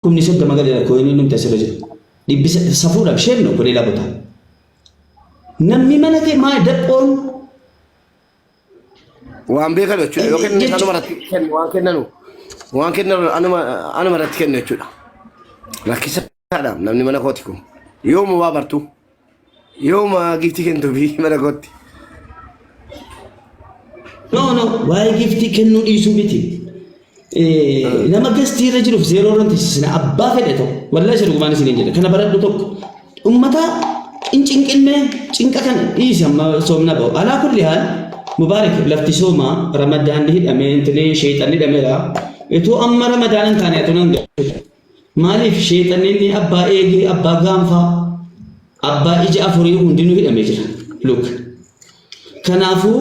kumni sabda magaalaa koyini numti asirra jiru. Dhibbisa safuudhaaf shennu godhee laabota. Namni mana kee maa dhaphoon waan beekan jechuudha yookiin anuma irratti kennu waan kennan anuma irratti kennu jechuudha. Lakkisaadha namni mana kooti kun yooma waa bartu yooma giftii kennu fi mana kooti. No, waa'ee giftii kennuu dhiisuu miti. Nama gastii irra jiruuf zeeroo irratti sisina abbaa fedhe tokko wallaahi isa dhugumaan isin jedha kana baradhu tokko ummata cinqinne cinqa kana dhiisi amma soomna ba'u alaa kulli haal mubaarak lafti sooma ramadaan hidhame intini sheexanni hidhameera itoo amma ramadaan taane atu nan maaliif sheexanni abbaa eegee abbaa gaanfaa abbaa ija afurii hundinuu hidhamee jira look kanaafuu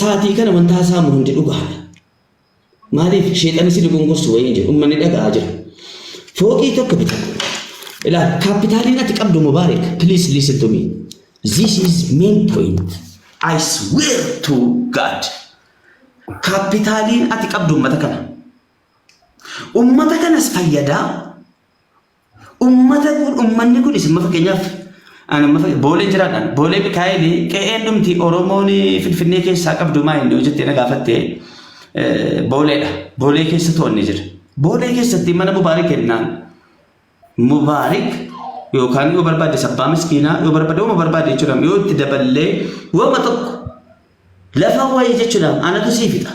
saatii kana wanta haasamu hundi dhugaadha. Maaliif sheexanni si dhugungursu wayii jedhu uummanni dhaga'aa jira. Fooqii tokko bita. Ilaa kaapitaaliin ati qabdu mubaarak please listen to me. This is main point. I swear to God. Kaapitaaliin ati qabdu uummata kana. Uummata kanas fayyadaa. Uummanni kun isin fakkeenyaaf boolee jiraadhaan boolee Mikaayilii qe'een dhumti Oromoon Finfinnee keessaa qabdu maa hin jettee na gaafattee booleedha. Boolee keessa to'anni jira. Boolee keessatti mana mubaarak kennaan mubaarak yookaan yoo barbaade sabbaa miskiinaa yoo barbaade jechuudha yoo itti daballee wama tokko lafa wayii jechuudha anatu sii fixa.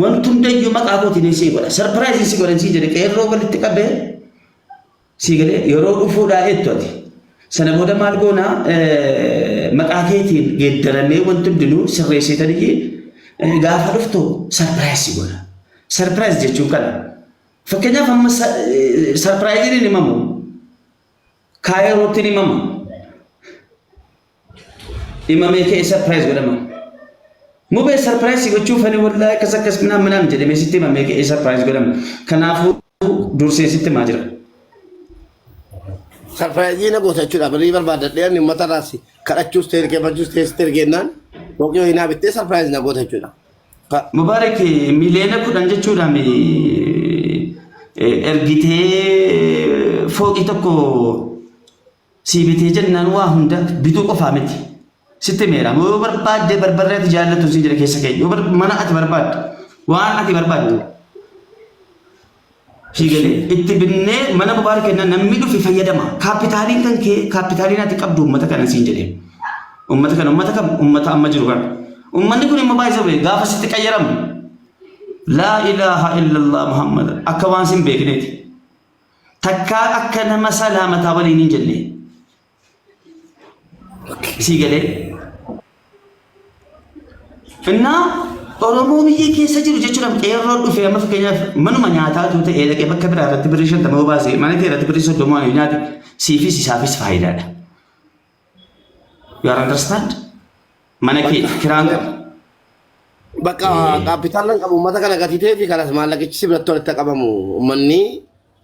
Wanti hundayyuu maqaa kootiin sii godha. Sarpiraayizii sii godhan sii jedhe qeerroo walitti qabee sii galee yeroo dhufuudhaa eettu ati. Sana booda maal goonaa maqaa keetiin geeddarannee wanti hundinuu sirreessitanii gaafa dhuftu sarpiraayizii godha. Sarpiraayiz jechuun kana. Fakkeenyaaf amma sarpiraayiziin hin himamu. Kaayirootti hin himamu. Himamee ka'ee sarpiraayiz godhama. Mubee sarpiraayizii gochuuf ani wallaahi akkas minaan jedhamee sitti himamee ka'ee sarpiraayiz godhama. Kanaafuu dursee sitti himaa jira. Sarpiraayizii na goota jechuudha. Barii barbaadadhee ani uummata raasi kadhachuus ta'e ergeeffachuus ta'e sitti ergeennaan yookiin hinaa bittee sarpiraayizii na goota jechuudha. Mubaarak miliyoona 10 jechuudhaan ergitee fooqii tokko sii bitee jennaan waa hunda bituu qofaa miti. Sitti meera yoo barbaadde barbarree ati jaallatu sii jira keessa keenya yoo mana ati barbaadde waan ati barbaadde sii galee itti binnee mana mubaarak kennaan namni dhufi fayyadama. Kaapitaaliin kan kee kaapitaaliin ati qabdu uummata kana siin jedhee. Uummata amma jiru kana. Uummanni kun immoo baay'ee gaafa sitti qayyaramu laa ilaaha illallah Muhammad akka waan sin beekneeti. Takkaa akka nama salaamataa waliin hin jenne. Sii galee. Innaa Oromoo biyya keessa jiru jechuudha qeerroo dhufee amma fakkeenyaaf manuma nyaataatu ta'ee dhaqee bakka biraa irratti birrii 50 baasee mana kee irratti birrii 30 nyaate siifis isaafis faayidaadha. You understand? Mana kee kiraan bakka kaapitaalaan qabu uummata kana gatitee fi kanas maallaqichi sibiratti walitti qabamu uummanni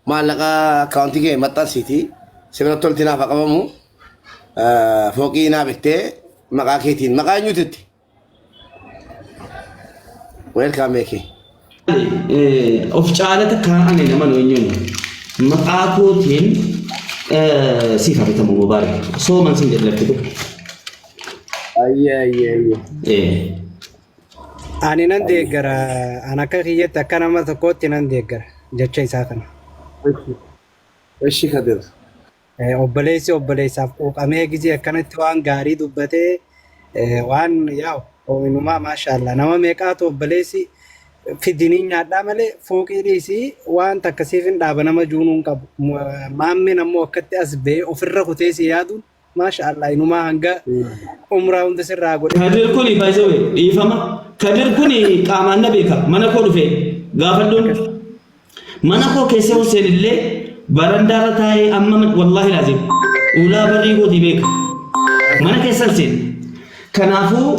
maallaqa akkaawuntii kee maxxansiiti sibiratti walitti naaf qabamu fooqii naa bittee maqaa keetiin maqaa eenyuutitti welcome meeke of caalata kaa'anii nama eenyuun maqaa kootiin siif hafitamu mubaarak sooman sin jedhatti ani nan deeggara ana akka kiyyatti akka nama tokkootti nan deeggara jecha isaa kana. Eshi kadir. Obboleessi obboleessaaf quuqamee gizee akkanatti waan gaarii dubbatee waan yaa'u oomishumaa maashaallah nama meeqaatu obboleessi fidinii nyaadhaa malee fooqii dhiisii waan takkasiif hin dhaaba nama juunuun qabu. Maammeen ammoo akkatti as ba'ee ofirra kutee si yaaduun maashaallah inumaa hanga umraa hunda sirraa godhe. Kadir kuni baay'ee dhiifama. Kadir kuni qaamaan na beeka. Mana koo dhufee gaafadhuun mana koo keessa Hussein illee barandaarra taa'ee amma wallaahi laazim ulaa barrii kooti beeka. Mana keessa Hussein. Kanaafuu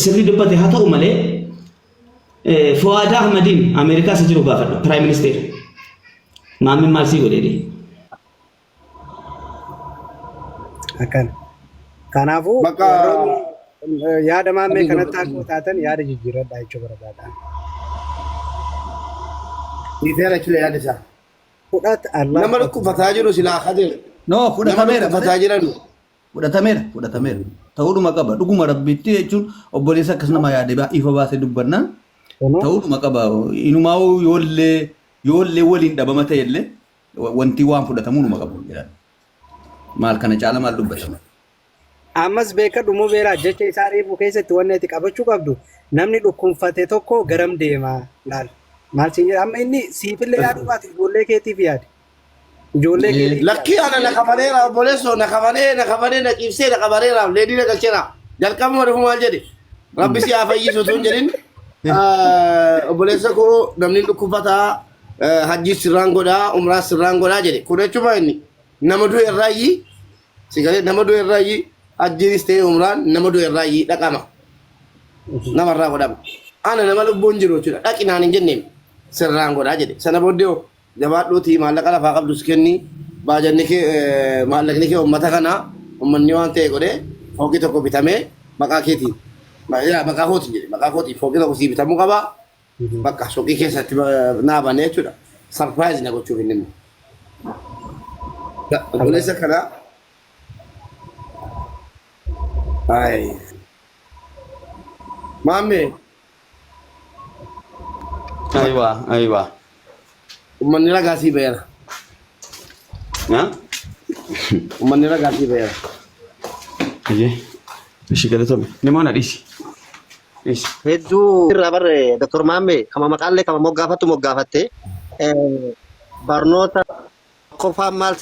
sirri dubbate haa ta'u malee Fuad Ahmadiin Ameerikaa isa jiru gaafadhu Prime Minister. Maammin maal sii godhee akan kanaafuu yaada maammee kanatti akka taatan yaada jijjiirradhaa jechuu barbaada. Dhiifeera jechuudha yaada isaa. Fudhata Allah. Nama dhukkubataa jiru silaa kadir. No, Nama fudhatameera. dhukkubataa jiran. Fudhatameera. Ta'uudhuma qaba. Dhuguma rabbitti jechuun obboleessa akkas nama yaade ifa baasee dubbannaan ta'uudhuma qaba. Inumaa yoollee waliin dhabama ta'ellee wanti waan fudhatamuudhuma qabu jedhan. Maal kana caala maal dubbatama? Ammas beeka dhumuu beeraa jecha isaa reefu keessatti wanni itti qabachuu qabdu namni dhukkubfate tokko garam deema laal. Maal siin jedha amma inni siifillee yaadu baate ijoollee keetiif yaade. Ijoollee keetiif. Lakkii ana na kafaneera obboleessoo na kafanee na ciibsee na kafaneera leedii na galcheera. Jalqabuma dhufu maal jedhe rabbi si haa fayyisu tun jedhin obboleessa koo namni dhukkubataa hajji sirraan godhaa umraa sirraan godhaa jedhe kun jechuudha inni nama du'e irraayyii sigalee nama du'e irraayyii hajjiinis ta'e umraan nama du'e irraayyii dhaqama namarraa godhama ana nama lubbuun jiru jechuudha dhaqinaan hin jenneen sirraan godhaa jedhe sana booddee jabaadhuutii maallaqa lafaa qabdus kenni baajanni kee maallaqni kee uummata kanaa uummanni waan ta'e godhee fooqii tokko bitamee maqaa keetiin maqaa kootiin jedhe maqaa kootiin fooqii tokko sii bitamuu qabaa bakka suuqii keessatti naabane jechuudha sarpiraayiz na gochuuf inni immoo obboleessa kanaa maammee aywa uummanni ragaa sii ba'eera uummanni ragaa sii ba'eera ishi galatoomi nimoona dhiisi hedduu irraa barre Dr. Maammee kama maqaallee kama moggaafatte barnoota qofaan maal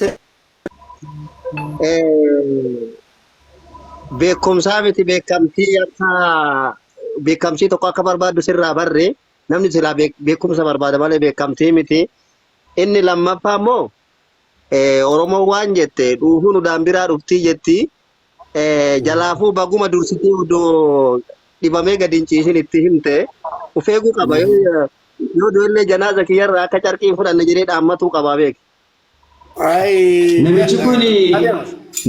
beekumsaa miti beekamtii tokko akka barbaaddu sirraa barre namni silaa beekumsa barbaada malee beekamtii miti. Inni lammaffaa immoo Oromoo waan jette dhuufuun udaan biraa dhuftii jetti jalaafuu baguma dursitii udoo dhibamee gadi hin ciisin itti himte of eeguu qaba yoo doollee janaaza kiyyarraa akka carqiin fudhanne jedhee dhaammatuu qabaa beeki.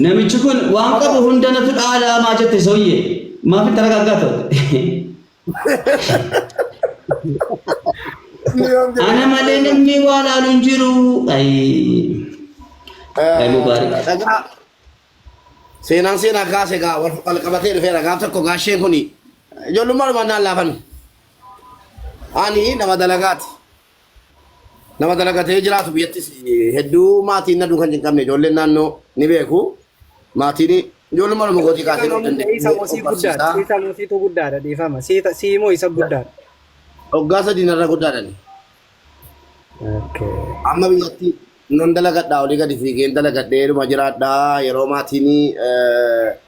Namichi kun waan qabu hundanatu dhaalaa maa jette sooyyee maaf itti ragaggaa ta'u ana malee namni waa laalu hin jiru mubaarak seenaa kaase gaa wal qabatee dhufeera gaaf tokko gaasheen kuni ijoollummaa dhumaan naan laafan ani nama dalagatee jiraatu biyyattis hedduu maatiin na duukan hin qabne ijoolleen naannoo ni beeku maatiin ijoollummaa dhuma gootii kaasee nu Isa mootiitu guddaadha dhiifama. Siimoo isa guddaadha. Hoggaa sadii narra guddaadhani. Amma biyyatti non dalagadhaa olii gadi fiigeen dalagadhee dhuma jiraadhaa yeroo maatiin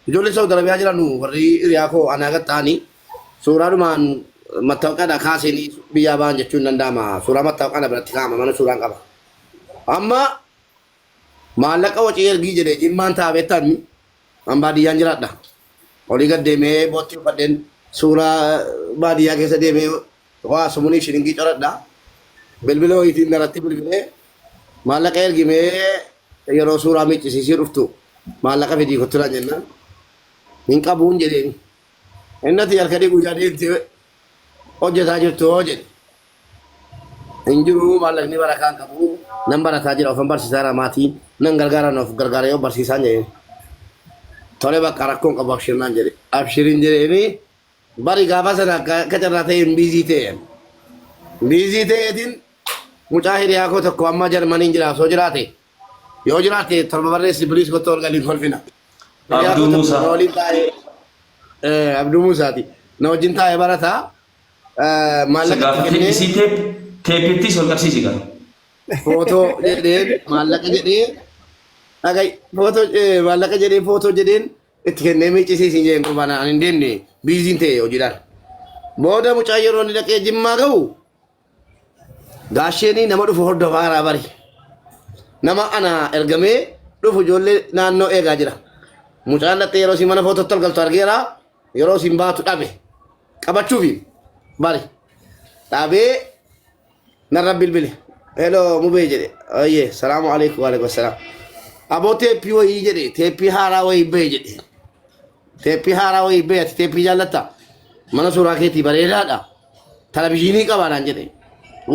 ijoollee Saawud Arabiyaa jiran warri hiriyaa koo anaa gattaanii suuraa dhumaan mattaawqaadha kaasanii biyyaa ba'an jechuun danda'ama. Suuraa mattaawqaadha biratti kaa'ama mana suuraan qaba. Amma maallaqa wacii ergii jedhee jimmaan taabeettaan an baadiyyaan jiraadha. Olii gad deemee boottii uffadheen suuraa baadiyyaa keessa deemee waa sumurii shilingii coradha. Bilbila wayiitiin daratti bilbilee maallaqa ergimee yeroo suuraa miiccisiisii dhuftu maallaqa fidii kottuudhaan jennaan hin qabuun jedheen. Innati halkanii guyyaa deemte hojjetaa jirtu hoo jedhe. Hin jiru maallaqni barakaan qabu nan barataa jira ofan barsiisaa maatiin nan gargaaran of gargaara yoo barsiisaan jedheen. Tole bakka rakkoon qabu abshirnaan jedhe. Abshirin jedheeni bari gaafa sana akka carraa ta'e biizii ta'een. Biizii ta'eetiin mucaa hiriyaa koo tokko amma Jarmaniin jiraaf soo jiraate yoo jiraate torba barreessi biliis gottoo ol galiin kolfina. Abduu Muusaa. Abduu Muusaati. Na wajjin taa'ee barataa maallaqa teephisii teephittis ol qabsiisi gara footoo jedheen maallaqa jedhee dhagai maallaqa jedhee footoo jedheen itti kennee miiccisiisin jedheen qurbaan ani hin deemne biiziin ta'e hojiidhaan. Booda mucaa yeroo inni dhaqee Jimmaa ga'u gaasheenii nama dhufu hordofaa haaraa bari. Nama ana ergamee dhufu ijoollee naannoo eegaa jira. Mucaan dhattee yeroo isin mana footootti ol galtu argeera yeroo isin baatu dhabe qabachuufi bari dhabee narra bilbile. Hello mubee jedhe ayyee salaamu alaikum wa alaikum salaam. Aboo teeppii wayii jedhe teeppii haaraa wayii bee jedhe. Teeppii haaraa wayii bee ati teeppii jaallatta mana suuraa keetii bareedaadha. Televizyiinii qabaadhaan jedhe.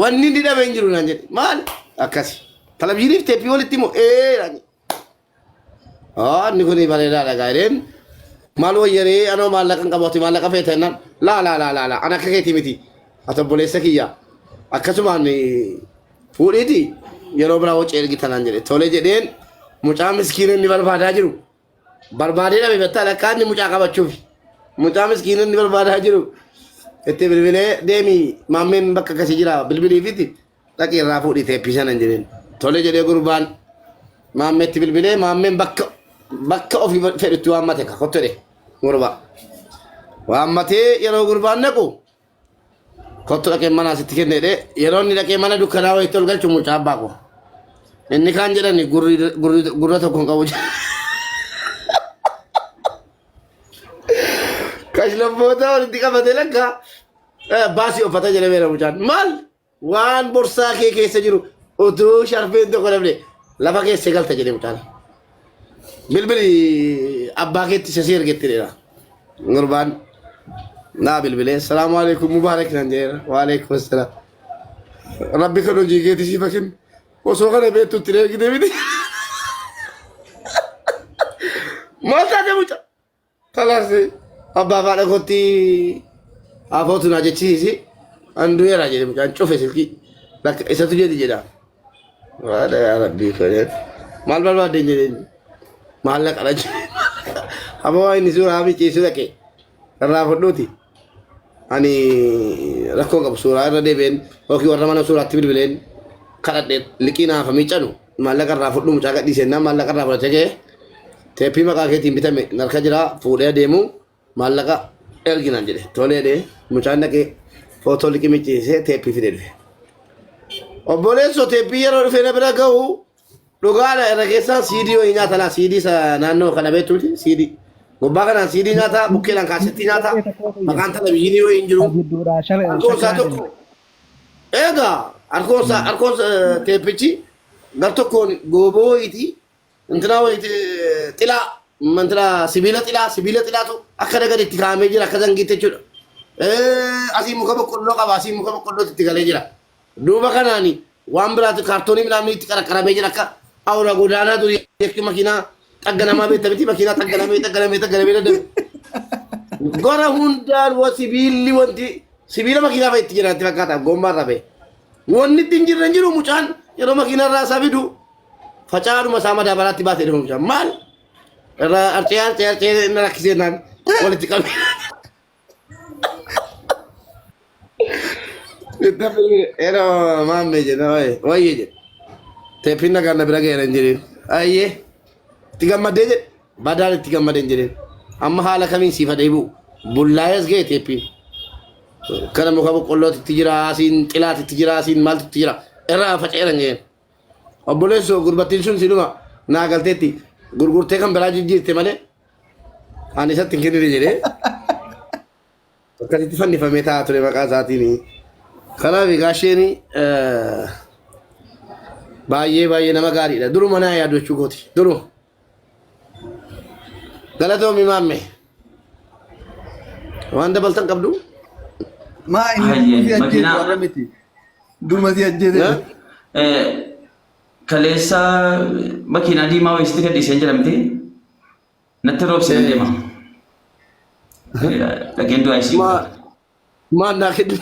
wanni ndi dhabe hin jiru naan jedhe maal akkasi televizyiiniif teeppii walitti immoo naan jedhe inni kun bareedaadha gaa'edeen maal wayyaree anoo maallaqa hin qabaatu maallaqa feeta jennaan laa ana akka keetii miti ati obboleessa kiyya akkasumaan fuudhiiti yeroo biraa wacee ergita naan jedhe tolee jedheen mucaa miskiina inni barbaadaa jiru barbaadee dhabe bettaa lakkaa inni mucaa qabachuuf mucaa miskiina inni barbaadaa jiru itti bilbilee deemi maammeen bakka akkasii jira bilbiliifitti dhaqii irraa fuudhii teeppii sanan jedheen tolee jedhee gurbaan maammeetti bilbilee maammeen bakka ofii fedhutti waammate ka kotto dhe gurba waammatee yeroo gurbaan naqu kotto dhaqee manaa sitti kenne dhe yeroo inni dhaqee mana dukkanaa wayitti ol galchu mucaa abbaa ko inni kaan jedhani gurra tokko hin qabu kashlabboota walitti qabate lakka baasii uffata jedhe beera mucaan maal waan borsaa kee keessa jiru utuu sharfeen tokko dhabne lafa keessa galta jedhe mucaan bilbili abbaa keetti sasii ergettiidha gurbaan naa bilbilee salaamu alaikum mubaarak nan jedheera waalaikum assalaam rabbi kan hojii keetti siifa kennu osoo kana beektutti ergite miti maal taate muca kalaas abbaa faadha kootti afootu naa jechisiisi andu'eera jedhe mucaan cufe silkii lakka isatu jedhi jedha waadha yaa rabbii fedhe maal barbaadden jedheen maallaqa dhaje aboo inni suuraa micciisu dhaqe irraa fudhuuti ani rakkoo qabu suuraa irra deebi'een yookiin warra mana suuraatti bilbileen kadhadhe liqii naaf miccanu maallaqa irraa fudhu mucaa gadhiisennaan maallaqa irraa fudhatee kee teeppii maqaa keetiin bitame narka jira fuudhee deemu maallaqa erginaan jedhe tolee dhee mucaan dhaqee footoo liqii micciisee teeppii fidee dhufe obboleessoo teeppii yeroo dhufee na bira ga'u dhugaadha irra keessaa siidii wayii nyaata laa siidii naannoo kana beektuuti siidii gubbaa kanaan siidii nyaata bukkeedhaan kaasettii nyaata maqaan televizyiinii wayii hin jiru harkoonsaa tokko eegaa harkoonsa teeppichi gar tokkoon gooboo wayiiti intinaa wayiiti xilaa mantinaa sibiila xilaatu akka dagaditti kaa'amee jira akka zangiitti jechuudha asii muka boqqolloo qaba asii muka boqqollootti itti galee jira duuba kanaani waan biraati kaartoonii midhaan itti qaraqaramee jira akka awra godaanaa durii jechi makiinaa xagga namaa beekta miti makiinaa xagganamee dadhabe gora hundaan sibiilli wanti sibiila makiinaa fa'a itti jiraatti fakkaata gommaan rafe wanni itti hin jirre hin jiru mucaan yeroo makiinaa irraa isaa fidu facaadhuma isaa madaabaraatti baatee dhufu mucaan maal irraa arcee inni rakkisee naan walitti qabe Ero mamme jedha wayye jedhe teeppiin nagaan na bira ga'eera hin jedheen ayyee itti gammadee jedhe badaan itti gammadee hin jedheen amma haala kamiin siifa deebi'u bullaayes ga'e teeppiin kana muka boqqollootti itti jira asiin xilaatti itti jira asiin maaltu itti jira irraa faca'eera hin jedheen obboleessoo gurbattiin sun sinuma naa galteetti gurgurtee kan biraa jijjiirte malee ani isatti hin kennine jedhee akkasitti fannifamee taa'aa ture maqaa isaatiin kanaaf gaasheen baay'ee nama gaariidha duruma naa yaadu jechuu kooti duruma galatoomi maamme waan dabaltan qabdu maa inni ajjeetu warra miti duruma si ajjeete kaleessa makiinaa diimaa wayisitti gadhiisee jedhamti natti roobsee deema dhageen du'aa isii maan naa kennu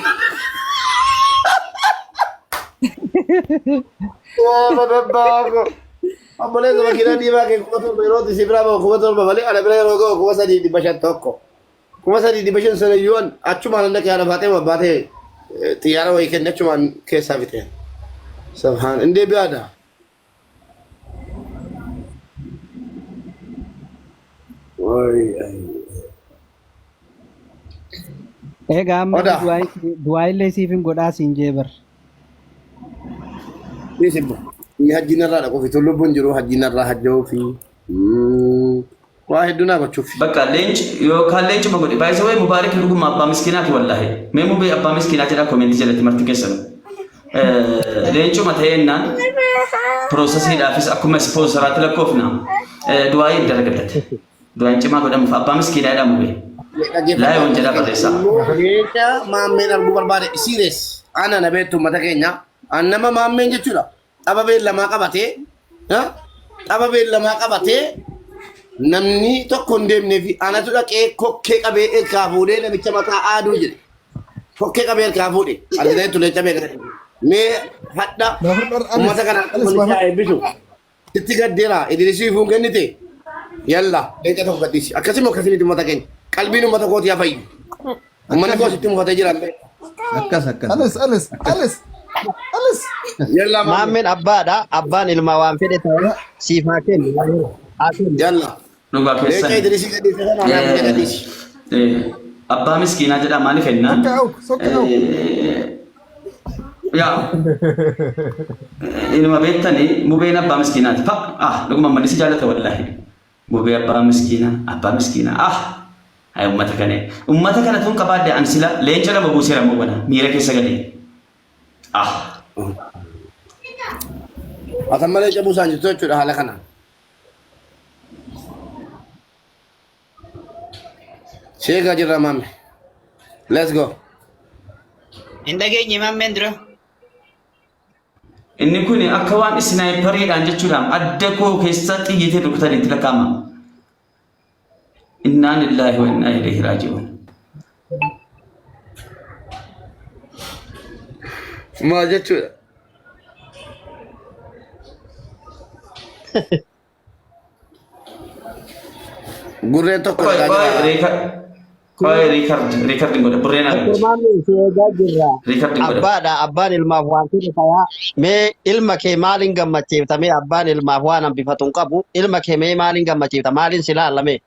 amboleessa makiinaa diimaa kee kuma torba yeroo itti si biraa bahu kuma torba malee ana bira yeroo ga'u kuma 3,500 tokko kuma 3,500 sana iyyuu achumaan hunda kee haadha faatee baatee xiyyaara wayii kenne achumaan keessaa fixee sabhaan indee biyaadha Egaa amma du'aa illee siif hin godhaa siin jee bar. Sibbo ni hajjinarraa dhaquu fi lubbuun jiru hajjinarraa hajja'uu fi waa hedduu naa gochuuf. Bakka leenci yookaan leencuma godhe baay'isa wayii mubaarak dhuguma abbaa miskiinaati wallaahi mee mubee abbaa miskiinaa jedhaa koomentii jalatti marti keessan leencuma ta'eennaan piroosesiidhaafis akkuma ispoonsaraatti lakkoofna du'aa edda argatate du'aan cimaa godhamuuf abbaa miskiinaa jedhamu bee. Laa yoon jedhaa barreessaa. Jecha maammeen arguu barbaade siirees. ana na beektu uummata keenya nama maammeen jechuudha dhaba beellamaa qabatee dhaba beellamaa qabatee namni tokko hin deemnee fi anatu dhaqee kokkee qabee ergaa fuudhee namicha mataa aaduu jedhe kokkee qabee ergaa fuudhe argitee tulee cabee gara mee hadha uummata kanaan kunis eebbisu itti gaddeera Idrisii fuun kennite yalla leenca tokko gadhiisi akkasuma akkasumatti uummata keenya qalbiin uummata kootii haa fayyu uummanni koos itti mufatee jira akkas akkas Alis. yalla Maammeen abbaadha. Abbaan ilma waan fedhe ta'e siif haa kennu. yalla dhugaa leenca keessan Idrisii gadhiise kana anaaf gadhiisi abbaa miskiinaa jedha maaliif ennaan yaa inuma beektanii mubeen abbaa miskiinaati dhuguma mallisi jaallata wallaahi mubee abbaa miskiinaa hay ummata kana tun qabaadde an sila leenca lama buuseera mubana miira keessa galee atan malee cabuu isaan jirtu jechuudha haala kanaan sheekaa jirra mamme let's go Hin dhageenye maammeen dura. inni kun akka waan isnaayipariidhaan jechuudhaan adda koo keessa xiyyitee rukutan itti lakkaa'ama innaa lillaahi wa innaa ilaihi raaji'uun maal jechuudha gurreen tokko riikardin godhe burreen Maammeen si eegaa jirra. riikardin godhe Abbaadha. Abbaan ilmaaf waan fedhe ta'aa. Mee ilma kee maaliin gammachiifta? Mee abbaan ilmaaf waan hambifatu hin qabu. Ilma kee mee maaliin gammachiifta? Maaliin si laallame?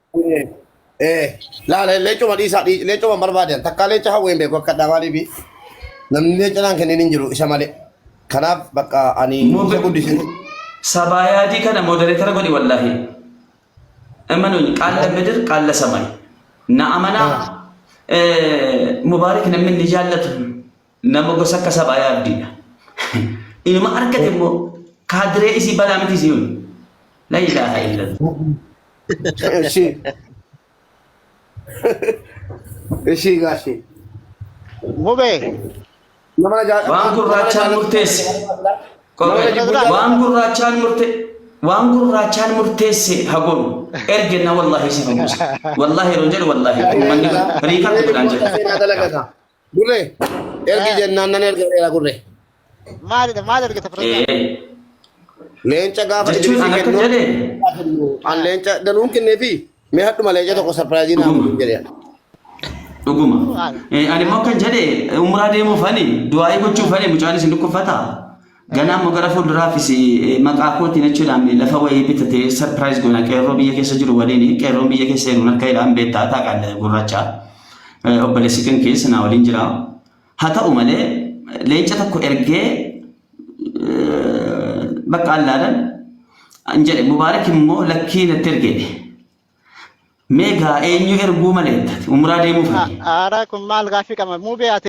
laala leencuma dhiisaa leencuma barbaadan takka leenca hawween beeku akka dhamaaliifi namni leenca naan kennin hin jiru isa malee kanaaf bakka ani isa guddise sabayaadii kana modereetara godhi wallaahi amanuun qaalla midir qaalla samay na amanaa mubaarak namni ni jaallatu nama gosa akka sabayaaddiidha inuma argate immoo kaadiree isii balaa miti isii la ilaaha illallah ishii gaashii Mubee. nama na waan gurraachaan murteesse waan gurraachaan murteesse hagoon ergenna wallahi si fayyusa wallahi yeroo jedhu wallahi manni riikaa godhaan jedha gurre ergi jennaan nan erga gurre Maal ergite Firoozaa? leenca gaafa jechuun an akka jedhe an leenca danuun kennee fi mee hadduma leenca tokko sarpiraayizii naa jedhe dhuguma ani immoo kan jedhe umraa deemuuf ani du'aa'ii gochuuf ani mucaan isin dhukkubfata ganaa immoo gara fuulduraafis maqaa kootiin jechuudhaan lafa wayii bitatee sarpiraayiz goona qeerroo biyya keessa jiru waliin qeerroon biyya keessa jiru harka hidhaan beektaa taaqaadha gurraacha obboleessi kan keessa naa waliin jira haa ta'u malee leenca tokko ergee bakka allaadhaan an jedhe mubaarak immoo lakkii natti ergee meegaa eenyu erguu malee umraa deemuuf Aaraa kun maal gaaffii qaba? Mubee ati